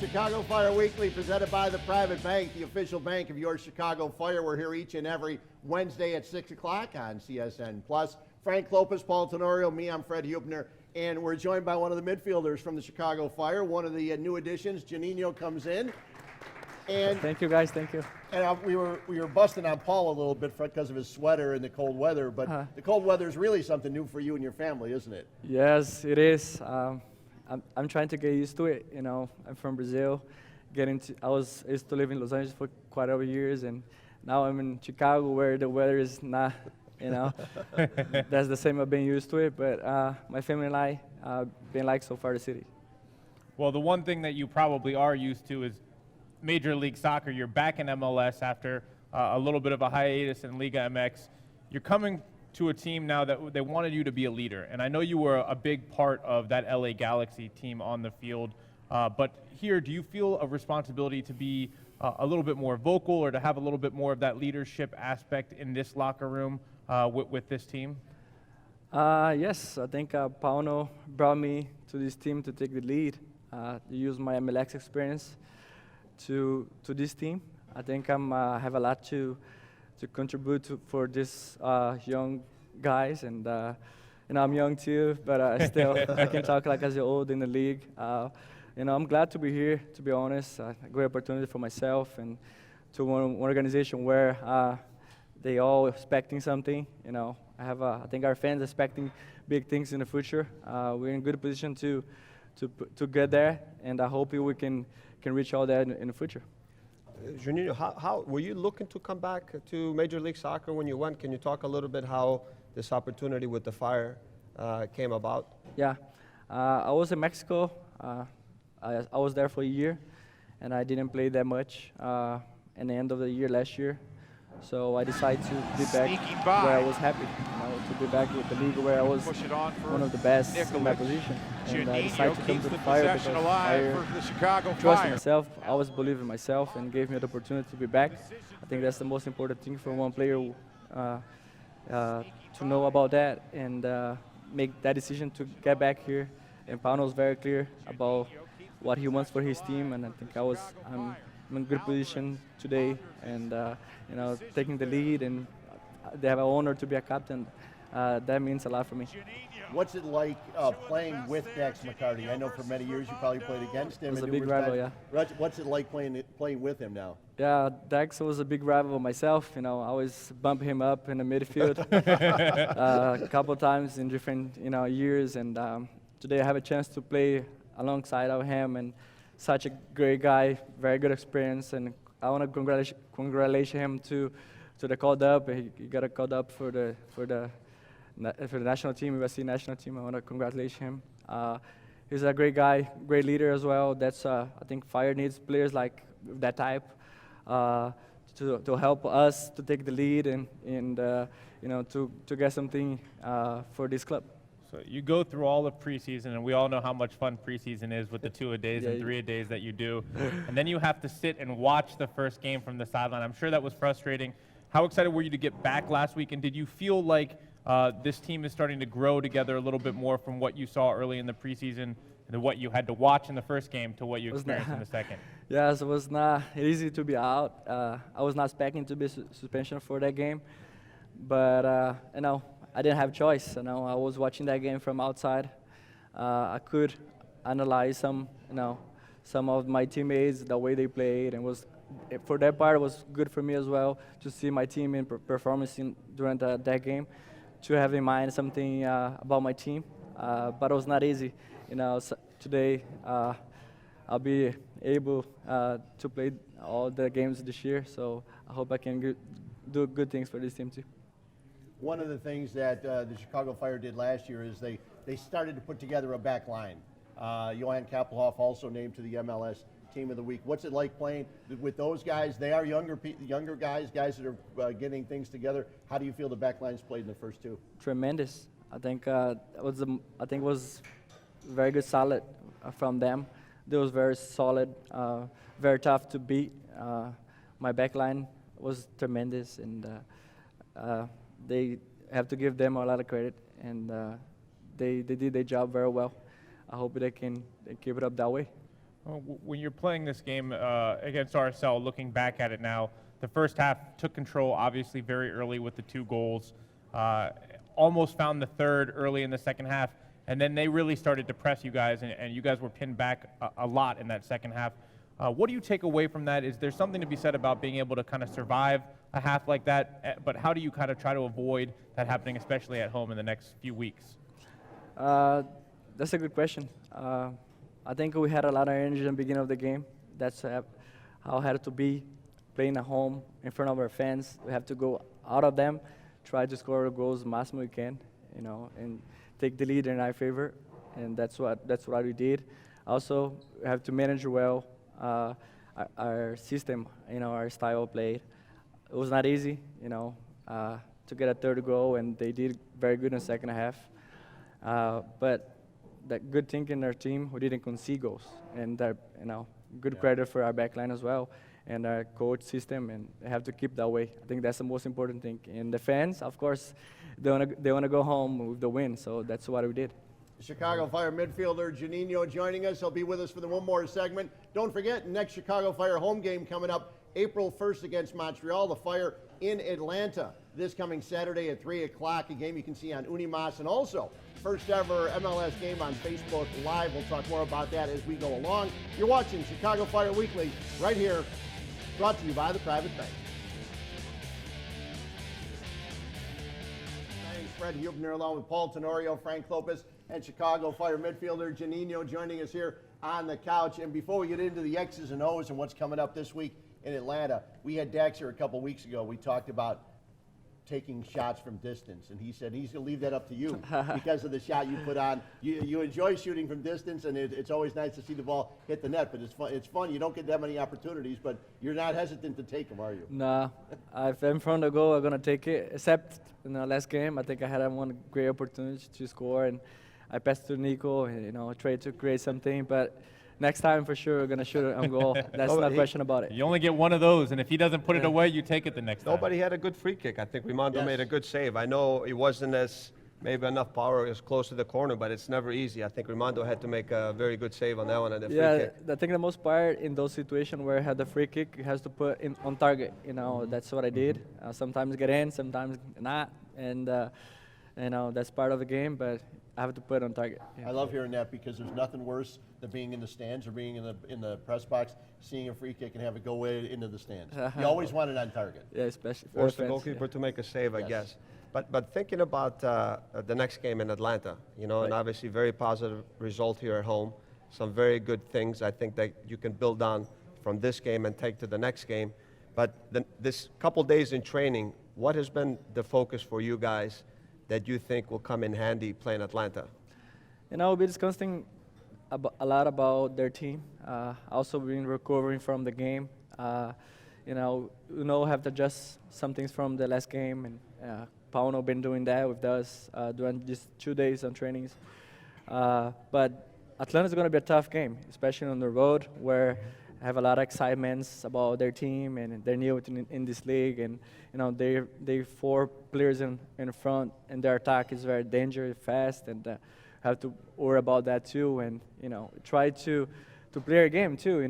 Chicago Fire Weekly, presented by the Private Bank, the official bank of your Chicago Fire. We're here each and every Wednesday at 6 o'clock on CSN+. Frank Lopez, Paul Tenorio, me, I'm Fred Hubner, and we're joined by one of the midfielders from the Chicago Fire, one of the new additions. Juninho comes in. And thank you, guys. Thank you. And we were busting on Paul a little bit because of his sweater and the cold weather, but the cold weather is really something new for you and your family, isn't it? Yes, it is. I'm trying to get used to it. You know, I'm from Brazil. I used to live in Los Angeles for quite a few years, and now I'm in Chicago, where the weather is not, that's the same. I've been used to it, but my family and I been like so far the city. Well, the one thing that you probably are used to is Major League Soccer. You're back in MLS after a little bit of a hiatus in Liga MX. You're coming to a team now that they wanted you to be a leader, and I know you were a big part of that LA Galaxy team on the field, but here, do you feel a responsibility to be a little bit more vocal or to have a little bit more of that leadership aspect in this locker room with this team? Yes, I think Pauno brought me to this team to take the lead, to use my MLS experience to this team. I think I have a lot to contribute for these young guys, and I'm young too, but still I can talk like as old in the league. I'm glad to be here, to be honest. A great opportunity for myself and to one organization where they all expecting something. I think our fans expecting big things in the future. We're in a good position to get there, and I hope we can reach all that in the future. Juninho, how were you looking to come back to Major League Soccer when you went? Can you talk a little bit how this opportunity with the Fire came about? Yeah, I was in Mexico. I was there for a year, and I didn't play that much at the end of the year last year. So I decided to be back where I was happy, to be back with the league where I was one of the best in my position. And I decided to come to the Fire because Fire trusted myself, I always believe in myself, and gave me the opportunity to be back. I think that's the most important thing for one player to know about that and make that decision to get back here. And Pauno was very clear about what he wants for his team, and I think I'm in a good position today, and taking the lead, and they have an honor to be a captain. That means a lot for me. What's it like playing with Dax McCarty? I know for many years you probably played against him. It was a big rival, yeah. What's it like playing with him now? Yeah, Dax was a big rival myself. I always bump him up in the midfield a couple times in different years, and today I have a chance to play alongside of him, and such a great guy, very good experience, and I want to congratulate him to the called up. He got a called up for the national team, USC national team. I want to congratulate him. He's a great guy, great leader as well. That's I think Fire needs players like that type to help us to take the lead and to get something for this club. So you go through all of preseason, and we all know how much fun preseason is with the 2-a-days and 3-a-days that you do. And then you have to sit and watch the first game from the sideline. I'm sure that was frustrating. How excited were you to get back last week, and did you feel like this team is starting to grow together a little bit more from what you saw early in the preseason, and what you had to watch in the first game to what you experienced in the second? Yes, it was not easy to be out. I was not expecting to be suspension for that game, but I didn't have choice. I was watching that game from outside. I could analyze some of my teammates, the way they played, and for that part, it was good for me as well to see my team in performance during that game, to have in mind something about my team. But it was not easy. So today I'll be able to play all the games this year. So I hope I can do good things for this team too. One of the things that the Chicago Fire did last year is they started to put together a back line. Johan Kappelhoff also named to the MLS Team of the Week. What's it like playing with those guys? They are younger guys that are getting things together. How do you feel the back line's played in the first two? Tremendous. I think it was very good, solid from them. They was very solid, very tough to beat. My back line was tremendous, and they have to give them a lot of credit, and they did their job very well. I hope they can keep it up that way. When you're playing this game against RSL, looking back at it now, the first half took control, obviously very early with the 2 goals. Almost found the third early in the second half, and then they really started to press you guys, and you guys were pinned back a lot in that second half. What do you take away from that? Is there something to be said about being able to kind of survive a half like that? But how do you kind of try to avoid that happening, especially at home in the next few weeks? That's a good question. I think we had a lot of energy in the beginning of the game. That's how it had to be, playing at home in front of our fans. We have to go out of them, try to score the goals the maximum we can, and take the lead in our favor. And that's what we did. Also, we have to manage well our system, our style of play. It was not easy, to get a third goal, and they did very good in the second half. But the good thing in our team, we didn't concede goals, and good credit for our backline as well, and our coach system, and they have to keep that way. I think that's the most important thing. And the fans, of course, they wanna go home with the win, so that's what we did. Chicago Fire midfielder Juninho joining us. He'll be with us for the one more segment. Don't forget, next Chicago Fire home game coming up April 1st against Montreal. The Fire in Atlanta this coming Saturday at 3 o'clock. A game you can see on Unimas, and also first ever MLS game on Facebook Live. We'll talk more about that as we go along. You're watching Chicago Fire Weekly right here, brought to you by the Private Bank. Thanks, Fred Hubner, along with Paul Tenorio, Frank Lopez, and Chicago Fire midfielder Juninho joining us here on the couch. And before we get into the X's and O's and what's coming up this week in Atlanta, we had Dax here a couple weeks ago. We talked about taking shots from distance, and he said he's going to leave that up to you because of the shot you put on. You enjoy shooting from distance, and it's always nice to see the ball hit the net, but it's fun. You don't get that many opportunities, but you're not hesitant to take them, are you? Nah, if I'm in front of the goal, I'm going to take it, except in the last game. I think I had one great opportunity to score, and I passed to Nico, and tried to create something, but next time for sure we're going to shoot it on goal. That's no question about it. You only get one of those, and if he doesn't put it away, you take it the next time. Nobody had a good free kick. I think Rimondo made a good save. I know it wasn't as maybe enough power as close to the corner, but it's never easy. I think Rimondo had to make a very good save on that one at the free kick. I think the most part in those situations where I had the free kick, it has to put in on target. That's what I did. Sometimes get in, sometimes not, and that's part of the game, but I have to put it on target. Yeah. I love hearing that because there's nothing worse than being in the stands or being in the press box, seeing a free kick and have it go way into the stands. You always want it on target. Yeah, especially for force the goalkeeper to make a save, I guess. But thinking about the next game in Atlanta, and obviously very positive result here at home. Some very good things I think that you can build on from this game and take to the next game. But this couple days in training, what has been the focus for you guys that you think will come in handy playing Atlanta? We'll be discussing a lot about their team. Also been recovering from the game. Have to adjust some things from the last game, and Pauno been doing that with us during these 2 days on trainings. But Atlanta's going to be a tough game, especially on the road, where I have a lot of excitements about their team and they're new in this league, and they 4 players in front, and their attack is very dangerous, fast, and have to worry about that too, and try to play our game too. We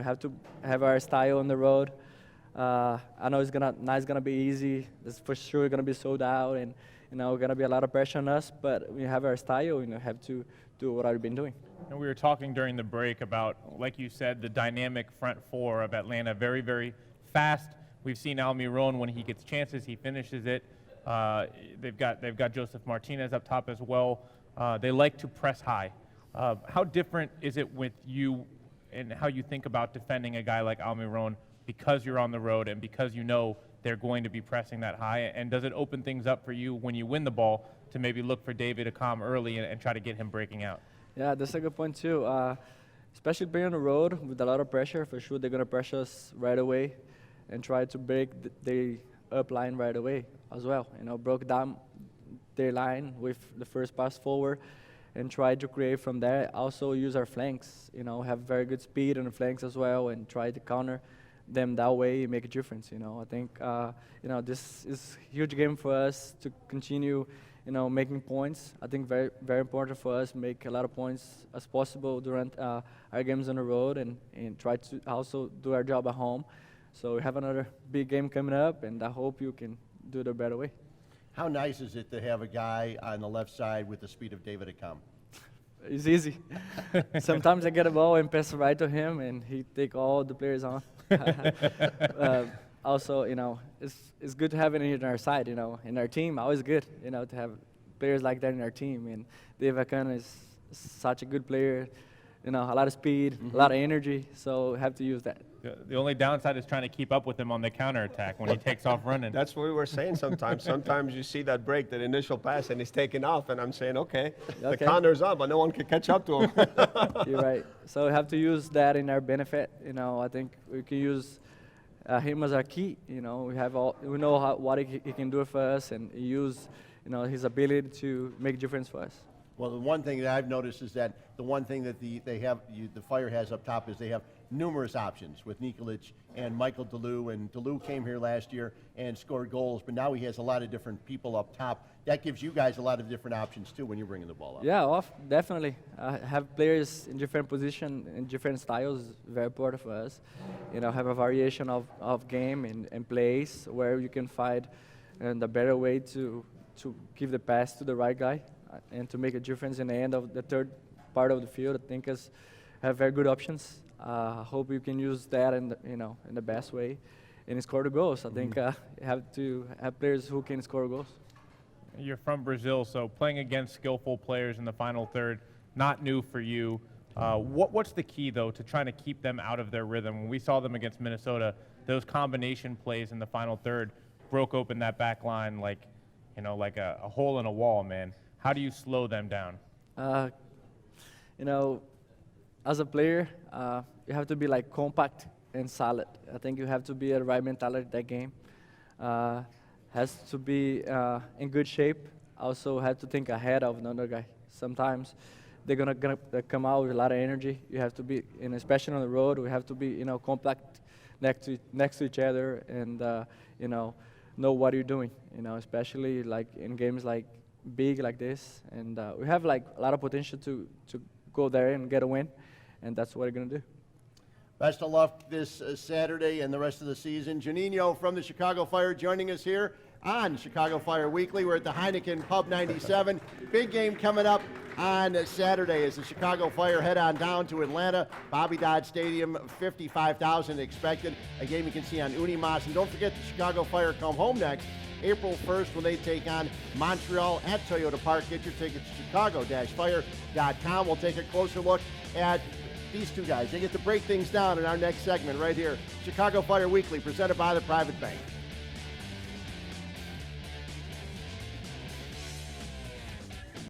have to have our style on the road. I know it's not gonna be easy. It's for sure gonna be sold out, and gonna be a lot of pressure on us. But we have our style. Have to do what I've been doing. And we were talking during the break about, like you said, the dynamic front 4 of Atlanta, very, very fast. We've seen Almiron, when he gets chances, he finishes it. They've got Joseph Martinez up top as well. They like to press high. How different is it with you and how you think about defending a guy like Almiron because you're on the road and because they're going to be pressing that high? And does it open things up for you when you win the ball to maybe look for David to come early and try to get him breaking out? Yeah, that's a good point too. Especially being on the road with a lot of pressure, for sure they're going to pressure us right away and try to break the up line right away as well. Broke down their line with the first pass forward and try to create from there. Also use our flanks, have very good speed on the flanks as well, and try to counter them that way, make a difference. I think this is a huge game for us to continue making points. I think very important for us, make a lot of points as possible during our games on the road, and try to also do our job at home. So we have another big game coming up, and I hope you can do it a better way. How nice is it to have a guy on the left side with the speed of David Accam? It's easy. Sometimes I get a ball and pass it right to him, and he take all the players on. Also, it's good to have it in our side, in our team. Always good, to have players like that in our team. And Dave Akana is such a good player, a lot of speed, a lot of energy, so have to use that. The only downside is trying to keep up with him on the counterattack when he takes off running. That's what we were saying sometimes. Sometimes you see that break, that initial pass, and he's taking off, and I'm saying, okay, the counter's up, but no one can catch up to him. You're right. So we have to use that in our benefit. I think we can use him as our key. We know what he can do for us, and use his ability to make a difference for us. Well, the one thing that I've noticed is that the one thing that the Fire has up top is they have numerous options with Nikolic and Michael Delu. And Delu came here last year and scored goals, but now he has a lot of different people up top. That gives you guys a lot of different options too when you're bringing the ball up. Yeah, definitely. Have players in different positions and different styles is very important for us. Have a variation of game and plays where you can find a better way to give the pass to the right guy and to make a difference in the end of the third part of the field. I think us have very good options. Hope you can use that in the best way and score the goals. I think you have to have players who can score goals. You're from Brazil, so playing against skillful players in the final third, not new for you. What's the key, though, to trying to keep them out of their rhythm? When we saw them against Minnesota, those combination plays in the final third broke open that back line like a hole in a wall, man. How do you slow them down? As a player, you have to be compact and solid. I think you have to be at the right mentality that game. Has to be in good shape. Also have to think ahead of another guy. Sometimes they're gonna come out with a lot of energy. You have to be, especially on the road, we have to be, compact next to each other, and know what you're doing. Especially in games big like this, and we have a lot of potential to go there and get a win, and that's what we're gonna do. Best of luck this Saturday and the rest of the season. Juninho from the Chicago Fire joining us here on Chicago Fire Weekly. We're at the Heineken Pub 97. Big game coming up on Saturday as the Chicago Fire head on down to Atlanta. Bobby Dodd Stadium, 55,000 expected. A game you can see on Unimas. And don't forget the Chicago Fire come home next, April 1st, when they take on Montreal at Toyota Park. Get your tickets at chicago-fire.com. We'll take a closer look at these two guys. They get to break things down in our next segment right here. Chicago Fire Weekly, presented by the Private Bank.